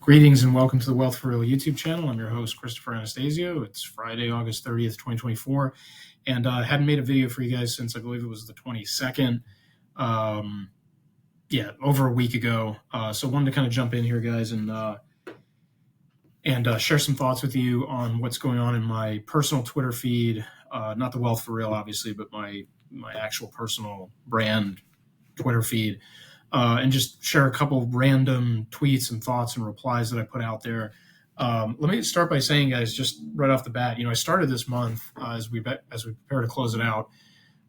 Greetings and welcome to the Wealth for Real YouTube channel. I'm your host, Christopher Anastasio. It's Friday, August 30th, 2024, and I hadn't made a video for you guys since I believe it was the 22nd. Over a week ago. So wanted to kind of jump in here, guys, and share some thoughts with you on what's going on in my personal Twitter feed. Not the Wealth for Real, obviously, but my actual personal brand Twitter feed. And just share a couple random tweets and thoughts and replies that I put out there. Let me start by saying, guys, just right off the bat, I started this month as we prepare to close it out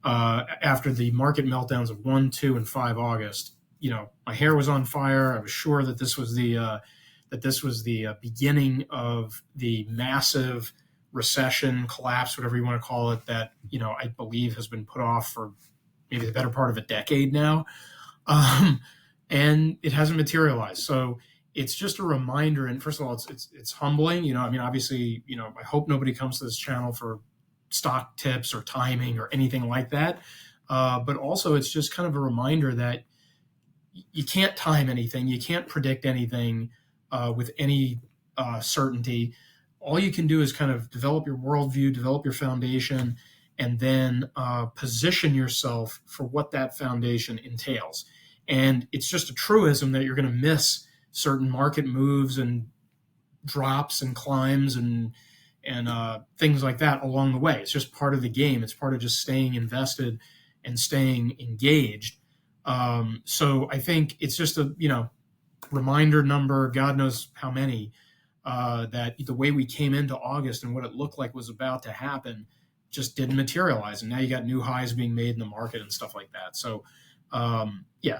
after the market meltdowns of 1, 2, and 5 August. My hair was on fire. I was sure that this was the beginning of the massive recession, collapse, whatever you want to call it, that I believe has been put off for maybe the better part of a decade now. And it hasn't materialized. So it's just a reminder. And first of all, it's humbling. Obviously, I hope nobody comes to this channel for stock tips or timing or anything like that. But also it's just kind of a reminder that you can't time anything. You can't predict anything with any certainty. All you can do is kind of develop your worldview, develop your foundation, and then position yourself for what that foundation entails. And it's just a truism that you're going to miss certain market moves and drops and climbs and things like that along the way. It's just part of the game. It's part of just staying invested and staying engaged. So I think it's just a reminder number, God knows how many, that the way we came into August and what it looked like was about to happen just didn't materialize. And now you got new highs being made in the market and stuff like that. So,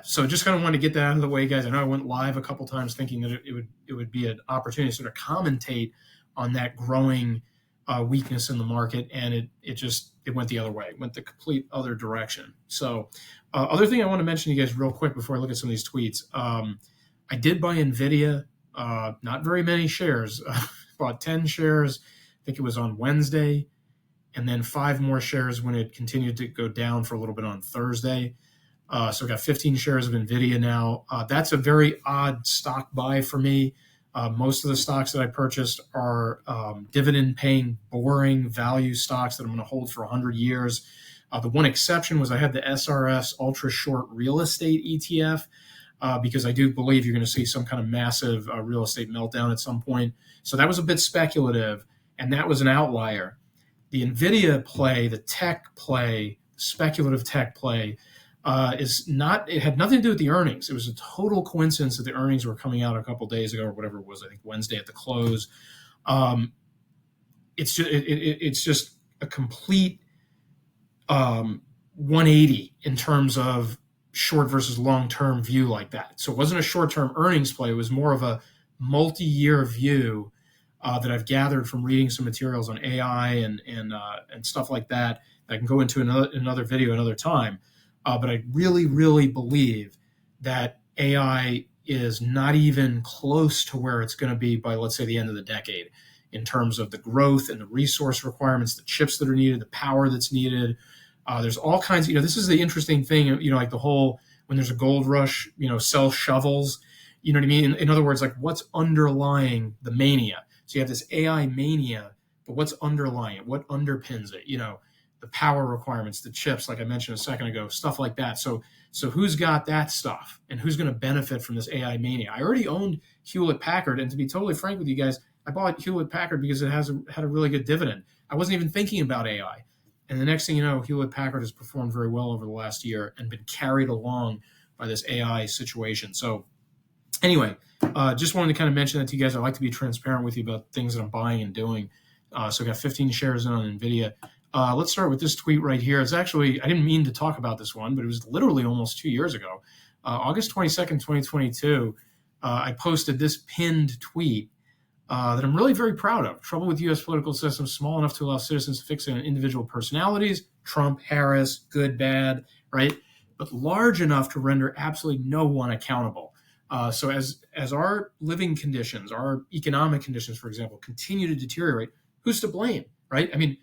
so just kind of wanted to get that out of the way, guys. I know I went live a couple times thinking that it would be an opportunity to sort of commentate on that growing weakness in the market. And it went the other way. It went the complete other direction. So other thing I want to mention to you guys real quick before I look at some of these tweets. I did buy NVDA, not very many shares, bought 10 shares. I think it was on Wednesday. And then 5 more shares when it continued to go down for a little bit on Thursday. So I got 15 shares of NVIDIA now. That's a very odd stock buy for me. Most of the stocks that I purchased are dividend-paying, boring value stocks that I'm going to hold for 100 years. The one exception was I had the SRS Ultra Short Real Estate ETF because I do believe you're going to see some kind of massive real estate meltdown at some point. So that was a bit speculative, and that was an outlier. The NVIDIA play, the tech play, speculative tech play, it had nothing to do with the earnings. It was a total coincidence that the earnings were coming out a couple days ago or whatever it was, I think Wednesday at the close. It's just a complete 180 in terms of short versus long-term view like that. So it wasn't a short-term earnings play. It was more of a multi-year view that I've gathered from reading some materials on AI and stuff like that. I can go into another video another time. But I really, really believe that AI is not even close to where it's going to be by, let's say, the end of the decade in terms of the growth and the resource requirements, the chips that are needed, the power that's needed. There's all kinds of, this is the interesting thing, like the whole, when there's a gold rush, sell shovels, you know what I mean? In other words, like what's underlying the mania? So you have this AI mania, but what's underlying it? What underpins it? The power requirements, the chips, like I mentioned a second ago, stuff like that. So who's got that stuff and who's going to benefit from this AI mania? I already owned Hewlett Packard, and to be totally frank with you guys, I bought Hewlett Packard because it had a really good dividend. I wasn't even thinking about AI. And the next thing you know, Hewlett Packard has performed very well over the last year and been carried along by this AI situation. So anyway, just wanted to kind of mention that to you guys. I like to be transparent with you about things that I'm buying and doing. So I got 15 shares in on NVIDIA. Let's start with this tweet right here. It's actually, I didn't mean to talk about this one, but it was literally almost 2 years ago. August 22nd, 2022, I posted this pinned tweet that I'm really very proud of. Trouble with U.S. political system small enough to allow citizens to fix on individual personalities, Trump, Harris, good, bad, right? But large enough to render absolutely no one accountable. So as our living conditions, our economic conditions, for example, continue to deteriorate, who's to blame, right? I mean,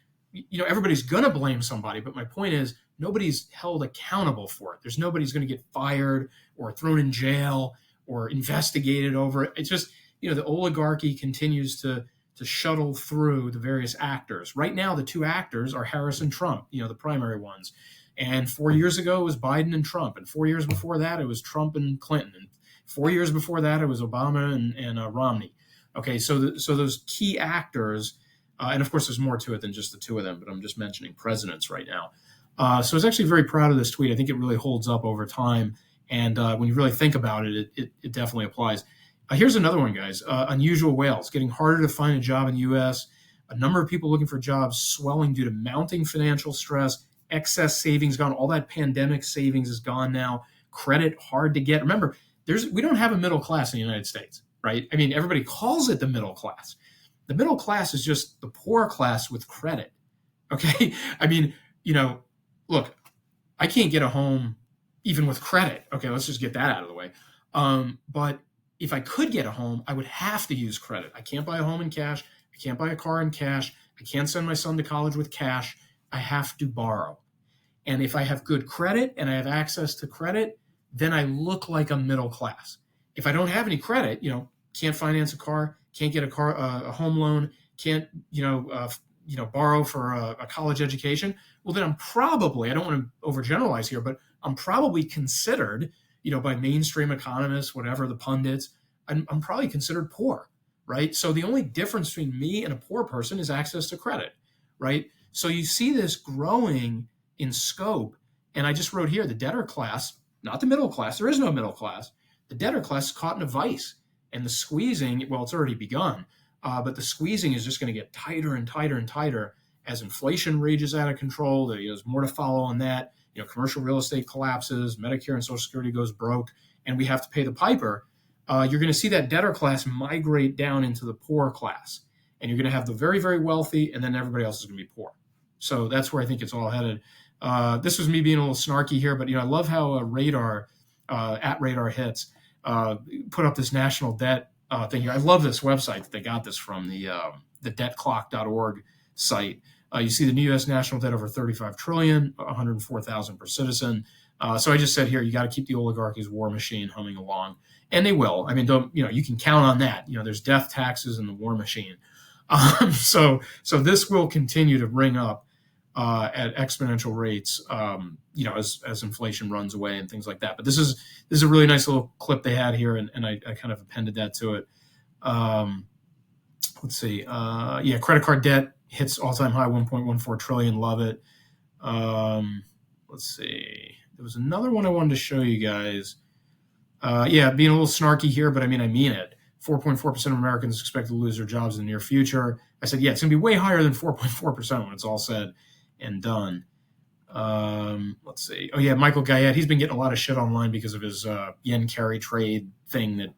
everybody's going to blame somebody, but my point is nobody's held accountable for it. There's nobody's going to get fired or thrown in jail or investigated over it. It's just, the oligarchy continues to shuttle through the various actors. Right now, the two actors are Harris and Trump, the primary ones. And 4 years ago, it was Biden and Trump. And 4 years before that, it was Trump and Clinton. And 4 years before that, it was Obama and Romney. Okay, so those key actors, and of course, there's more to it than just the two of them, but I'm just mentioning presidents right now. So I was actually very proud of this tweet. I think it really holds up over time. And when you really think about it, it definitely applies. Here's another one, guys. Unusual whales. Getting harder to find a job in the U.S. A number of people looking for jobs swelling due to mounting financial stress, excess savings gone. All that pandemic savings is gone now. Credit hard to get. Remember, we don't have a middle class in the United States, right? I mean, everybody calls it the middle class. The middle class is just the poor class with credit, okay? I mean, look, I can't get a home even with credit. Okay, let's just get that out of the way. But if I could get a home, I would have to use credit. I can't buy a home in cash. I can't buy a car in cash. I can't send my son to college with cash. I have to borrow. And if I have good credit and I have access to credit, then I look like a middle class. If I don't have any credit, can't finance a car, can't get a home loan, can't, borrow for a college education, well, then I'm probably, I don't want to overgeneralize here, but I'm probably considered, by mainstream economists, whatever the pundits, I'm probably considered poor, right? So the only difference between me and a poor person is access to credit, right? So you see this growing in scope. And I just wrote here, the debtor class, not the middle class, there is no middle class. The debtor class is caught in a vice. And the squeezing, well, it's already begun, but the squeezing is just going to get tighter and tighter and tighter as inflation rages out of control. There's more to follow on that. Commercial real estate collapses, Medicare and Social Security goes broke, and we have to pay the piper. You're going to see that debtor class migrate down into the poor class. And you're going to have the very, very wealthy, and then everybody else is going to be poor. So that's where I think it's all headed. This was me being a little snarky here, but I love how Radar, at Radar Hits, put up this national debt thing here. I love this website that they got this from, the debtclock.org site. You see the new U.S. national debt over $35 trillion, 104,000 per citizen. So I just said here, you got to keep the oligarchy's war machine humming along, and they will. I mean, you can count on that. There's death taxes in the war machine. So this will continue to bring up at exponential rates, as inflation runs away and things like that. But this is a really nice little clip they had here, and I kind of appended that to it. Let's see. Credit card debt hits all-time high, 1.14 trillion. Love it. Let's see. There was another one I wanted to show you guys. Being a little snarky here, but I mean it. 4.4% of Americans expect to lose their jobs in the near future. I said, it's going to be way higher than 4.4% when it's all said and done. Let's see. Michael Guyette, he's been getting a lot of shit online because of his yen carry trade thing that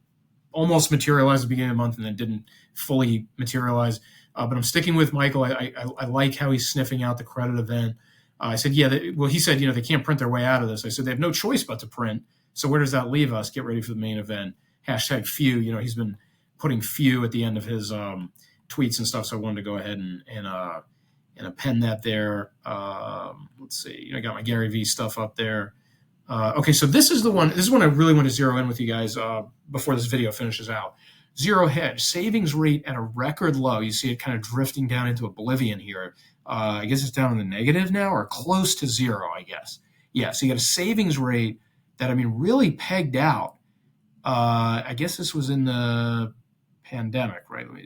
almost materialized at the beginning of the month and then didn't fully materialize. But I'm sticking with Michael. I like how he's sniffing out the credit event. I said, he said, they can't print their way out of this. I said, they have no choice but to print. So where does that leave us? Get ready for the main event. Hashtag few. He's been putting few at the end of his tweets and stuff. So I wanted to go ahead and append that there. Let's see. I got my Gary V stuff up there. Okay, so this is one I really want to zero in with you guys before this video finishes out. Zero hedge, savings rate at a record low. You see it kind of drifting down into oblivion here. I guess it's down in the negative now, or close to zero, I guess. Yeah, so you got a savings rate that, really pegged out. I guess this was in the pandemic, right? Let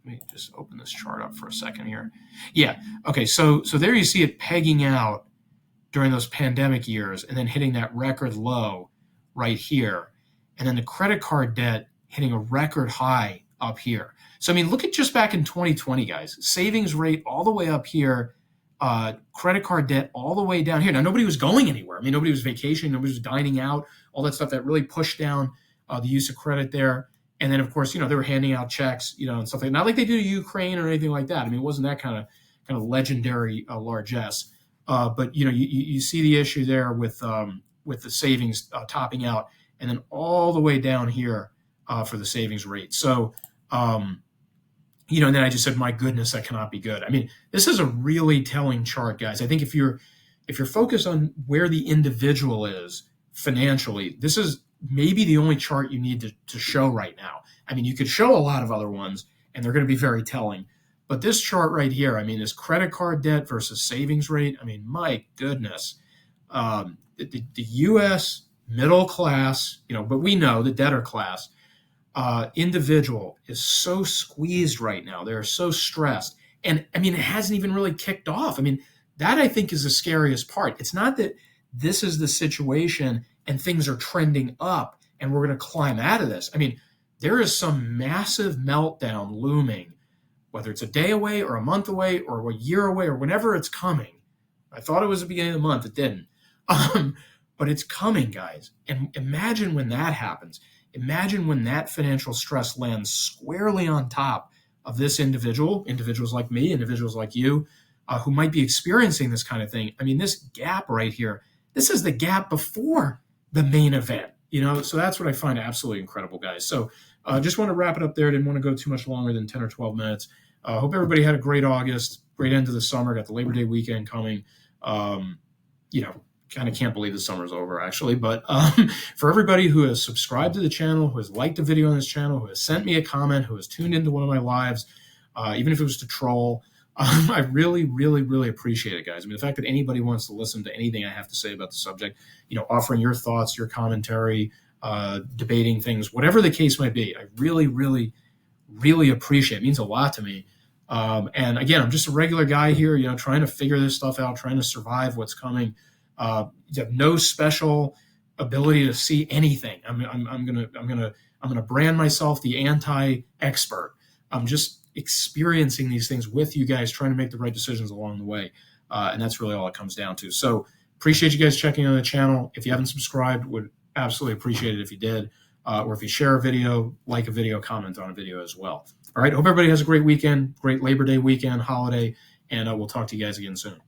me just open this chart up for a second here. Yeah, okay, so there you see it pegging out during those pandemic years and then hitting that record low right here. And then the credit card debt hitting a record high up here. So, look at just back in 2020, guys. Savings rate all the way up here, credit card debt all the way down here. Now, nobody was going anywhere. Nobody was vacationing, nobody was dining out, all that stuff that really pushed down the use of credit there. And then, of course, they were handing out checks, and stuff like that. Not like they do to Ukraine or anything like that. It wasn't that kind of legendary largesse. But, you see the issue there with the savings topping out and then all the way down here for the savings rate. So, and then I just said, my goodness, that cannot be good. This is a really telling chart, guys. I think if you're focused on where the individual is financially, this is maybe the only chart you need to show right now. I mean, you could show a lot of other ones, and they're going to be very telling. But this chart right here, I mean, this credit card debt versus savings rate, I mean, my goodness. The U.S. middle class, but we know the debtor class, individual is so squeezed right now. They're so stressed. And I mean, it hasn't even really kicked off. I mean, that I think is the scariest part. It's not that this is the situation and things are trending up and we're going to climb out of this. I mean, there is some massive meltdown looming, whether it's a day away or a month away or a year away or whenever it's coming. I thought it was the beginning of the month. It didn't. But it's coming, guys. And imagine when that happens. Imagine when that financial stress lands squarely on top of this individuals like me, individuals like you, who might be experiencing this kind of thing. I mean, this gap right here, this is the gap before the main event, So that's what I find absolutely incredible, guys. So just want to wrap it up there. Didn't want to go too much longer than 10 or 12 minutes. Hope everybody had a great August, great end of the summer. Got the Labor Day weekend coming. Kind of can't believe the summer's over, actually. But for everybody who has subscribed to the channel, who has liked a video on this channel, who has sent me a comment, who has tuned into one of my lives, even if it was to troll, I really, really, really appreciate it, guys. I mean, the fact that anybody wants to listen to anything I have to say about the subject, offering your thoughts, your commentary, debating things, whatever the case might be, I really, really, really appreciate it. It means a lot to me. And again, I'm just a regular guy here, trying to figure this stuff out, trying to survive what's coming. You have no special ability to see anything. I'm gonna brand myself the anti-expert. I'm just experiencing these things with you guys, trying to make the right decisions along the way, and that's really all it comes down to. So appreciate you guys checking on the channel. If you haven't subscribed, would absolutely appreciate it if you did, or if you share a video, like a video, comment on a video as well. All right, hope everybody has a great weekend, great Labor Day weekend, holiday, and we'll talk to you guys again soon.